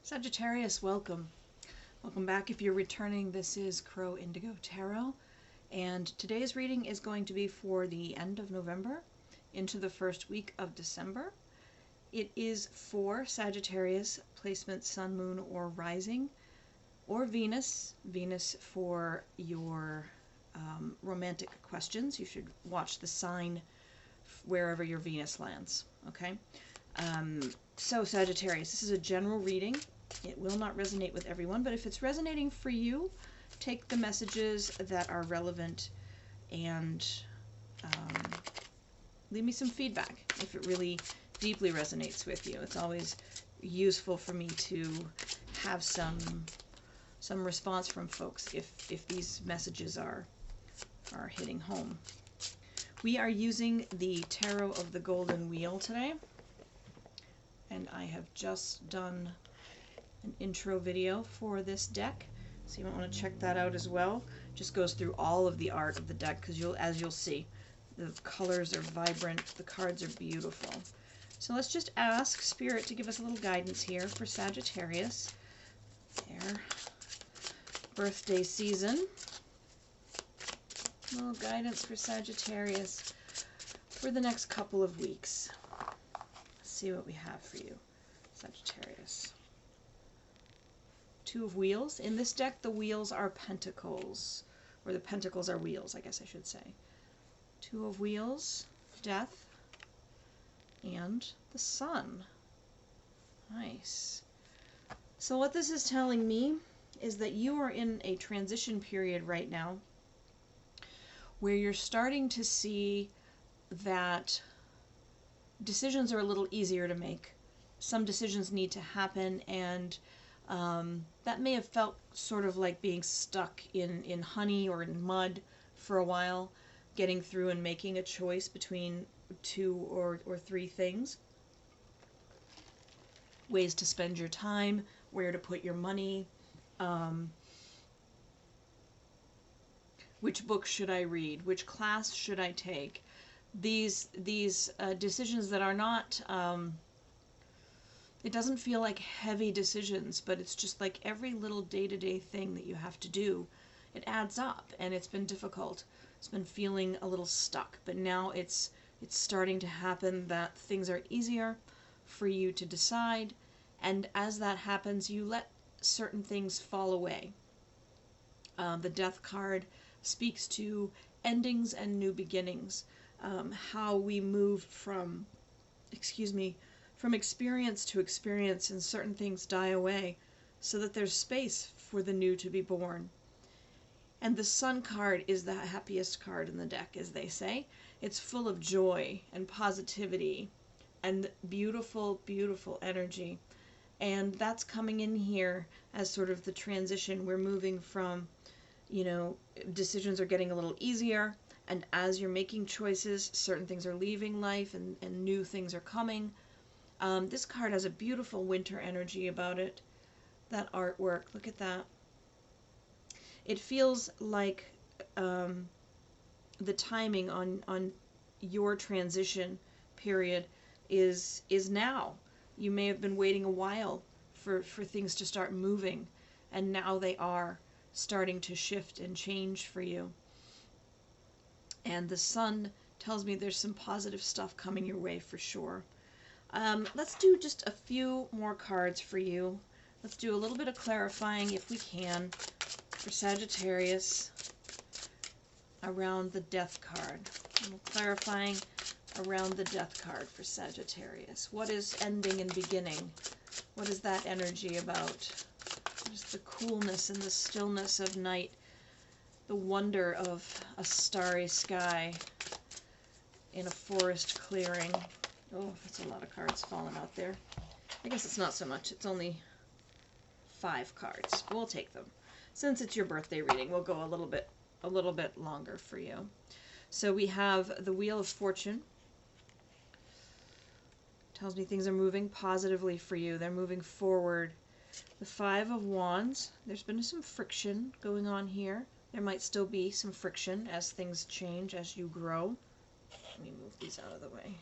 Sagittarius, welcome. Welcome back. If you're returning, this is Crow Indigo Tarot, and today's reading is going to be for the end of November into the first week of December. It is for Sagittarius, placement Sun, Moon, or Rising, or Venus. Venus for your romantic questions. You should watch the sign wherever your Venus lands, okay? So Sagittarius, this is a general reading. It will not resonate with everyone, but if it's resonating for you, take the messages that are relevant and leave me some feedback if it really deeply resonates with you. It's always useful for me to have some response from folks if these messages are hitting home. We are using the Tarot of the Golden Wheel today, and I have just done an intro video for this deck, so you might want to check that out as well. Just goes through all of the art of the deck because as you'll see, the colors are vibrant, the cards are beautiful. So let's just ask Spirit to give us a little guidance here for Sagittarius, their birthday season. A little guidance for Sagittarius for the next couple of weeks. Let's see what we have for you, Sagittarius. Two of Wheels. In this deck, the wheels are pentacles, or the pentacles are wheels, I guess I should say. Two of Wheels, Death, and the Sun. Nice. So what this is telling me is that you are in a transition period right now where you're starting to see that decisions are a little easier to make. Some decisions need to happen, and that may have felt sort of like being stuck in honey or in mud for a while, getting through and making a choice between two or three things. Ways to spend your time, where to put your money, which book should I read, which class should I take. These decisions that are not, it doesn't feel like heavy decisions, but it's just like every little day-to-day thing that you have to do, it adds up, and it's been difficult. It's been feeling a little stuck, but now it's starting to happen that things are easier for you to decide, and as that happens, you let certain things fall away. The Death card speaks to endings and new beginnings, how we move from experience to experience, and certain things die away so that there's space for the new to be born. And the Sun card is the happiest card in the deck, as they say. It's full of joy and positivity and beautiful, beautiful energy. And that's coming in here as sort of the transition. We're moving from, decisions are getting a little easier, and as you're making choices, certain things are leaving life and new things are coming. This card has a beautiful winter energy about it. That artwork, look at that. It feels like the timing on your transition period is now. You may have been waiting a while for things to start moving, and now they are starting to shift and change for you. And the Sun tells me there's some positive stuff coming your way for sure. Let's do just a few more cards for you. Let's do a little bit of clarifying, if we can, for Sagittarius around the Death card. Clarifying around the Death card for Sagittarius. What is ending and beginning? What is that energy about? What is the coolness and the stillness of night? The wonder of a starry sky in a forest clearing. Oh, that's a lot of cards falling out there. I guess it's not so much. It's only 5 cards. We'll take them. Since it's your birthday reading, we'll go a little bit longer for you. So we have the Wheel of Fortune. Tells me things are moving positively for you. They're moving forward. The 5 of Wands. There's been some friction going on here. There might still be some friction as things change, as you grow. Let me move these out of the way.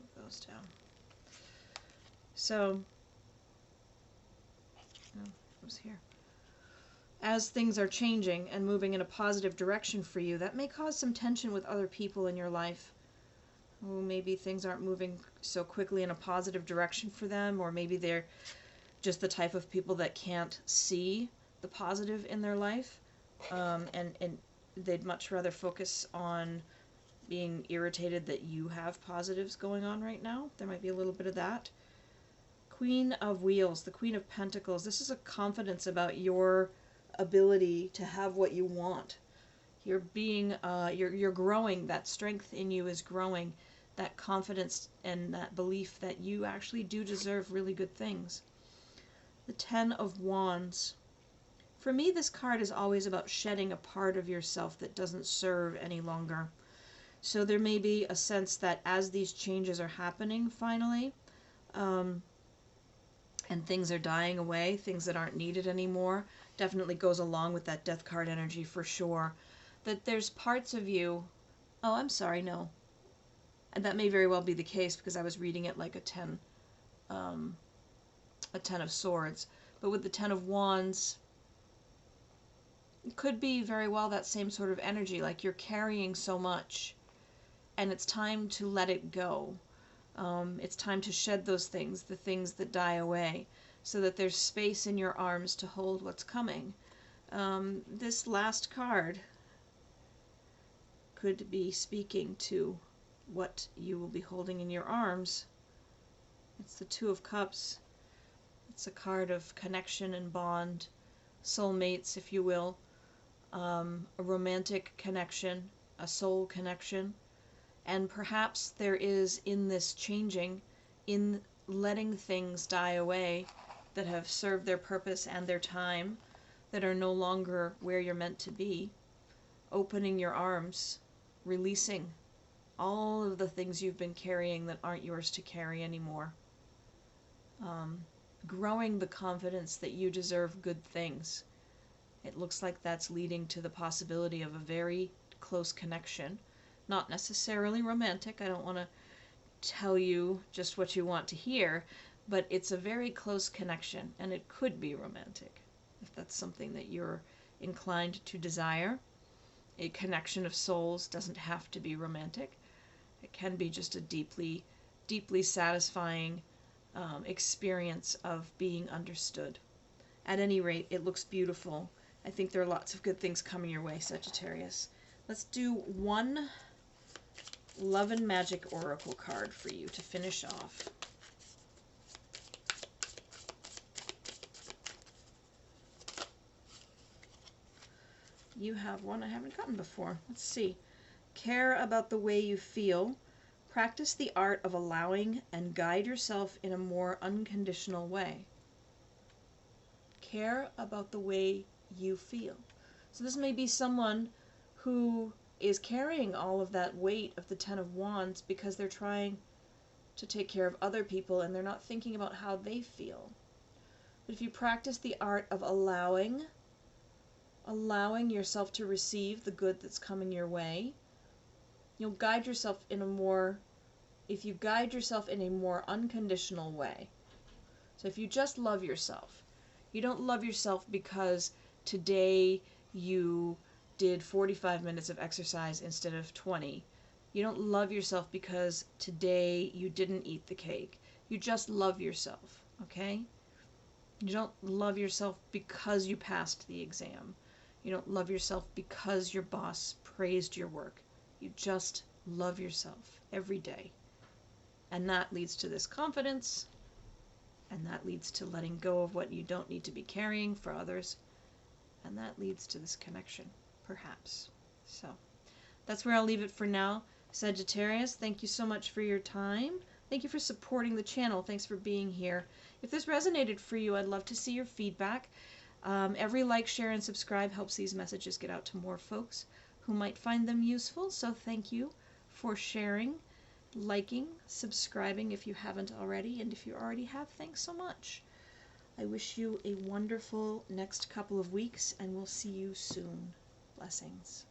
Move those down. So, oh, it was here. As things are changing and moving in a positive direction for you, that may cause some tension with other people in your life. Oh, maybe things aren't moving so quickly in a positive direction for them, or maybe they're just the type of people that can't see the positive in their life, and they'd much rather focus on being irritated that you have positives going on right now. There might be a little bit of that. Queen of Wheels, the Queen of Pentacles. This is a confidence about your ability to have what you want. You're being, you're growing. That strength in you is growing. That confidence and that belief that you actually do deserve really good things. The Ten of Wands. For me, this card is always about shedding a part of yourself that doesn't serve any longer. So there may be a sense that as these changes are happening finally, and things are dying away, things that aren't needed anymore, definitely goes along with that Death card energy for sure. That there's parts of you, oh, I'm sorry, no. And that may very well be the case because I was reading it like a Ten of Swords. But with the Ten of Wands, it could be very well that same sort of energy, like you're carrying so much and it's time to let it go. It's time to shed those things, the things that die away, so that there's space in your arms to hold what's coming. This last card could be speaking to what you will be holding in your arms. It's the Two of Cups. It's a card of connection and bond, soulmates, if you will, a romantic connection, a soul connection. And perhaps there is in this changing, in letting things die away that have served their purpose and their time, that are no longer where you're meant to be, opening your arms, releasing all of the things you've been carrying that aren't yours to carry anymore. Growing the confidence that you deserve good things. It looks like that's leading to the possibility of a very close connection. Not necessarily romantic. I don't want to tell you just what you want to hear, but it's a very close connection, and it could be romantic, if that's something that you're inclined to desire. A connection of souls doesn't have to be romantic. It can be just a deeply, deeply satisfying experience of being understood. At any rate, it looks beautiful. I think there are lots of good things coming your way, Sagittarius. Let's do one Love and Magic Oracle card for you to finish off. You have one I haven't gotten before. Let's see. Care about the way you feel. Practice the art of allowing and guide yourself in a more unconditional way. Care about the way you feel. So this may be someone who is carrying all of that weight of the Ten of Wands because they're trying to take care of other people and they're not thinking about how they feel. But if you practice the art of allowing yourself to receive the good that's coming your way, you'll guide yourself in a more, if you guide yourself in a more unconditional way. So if you just love yourself, you don't love yourself because today you did 45 minutes of exercise instead of 20. You don't love yourself because today you didn't eat the cake. You just love yourself, okay? You don't love yourself because you passed the exam. You don't love yourself because your boss praised your work. You just love yourself every day. And that leads to this confidence, and that leads to letting go of what you don't need to be carrying for others, and that leads to this connection, perhaps. So that's where I'll leave it for now. Sagittarius, thank you so much for your time. Thank you for supporting the channel. Thanks for being here. If this resonated for you, I'd love to see your feedback. Every like, share, and subscribe helps these messages get out to more folks who might find them useful. So thank you for sharing, liking, subscribing if you haven't already, and if you already have, thanks so much. I wish you a wonderful next couple of weeks, and we'll see you soon. Blessings.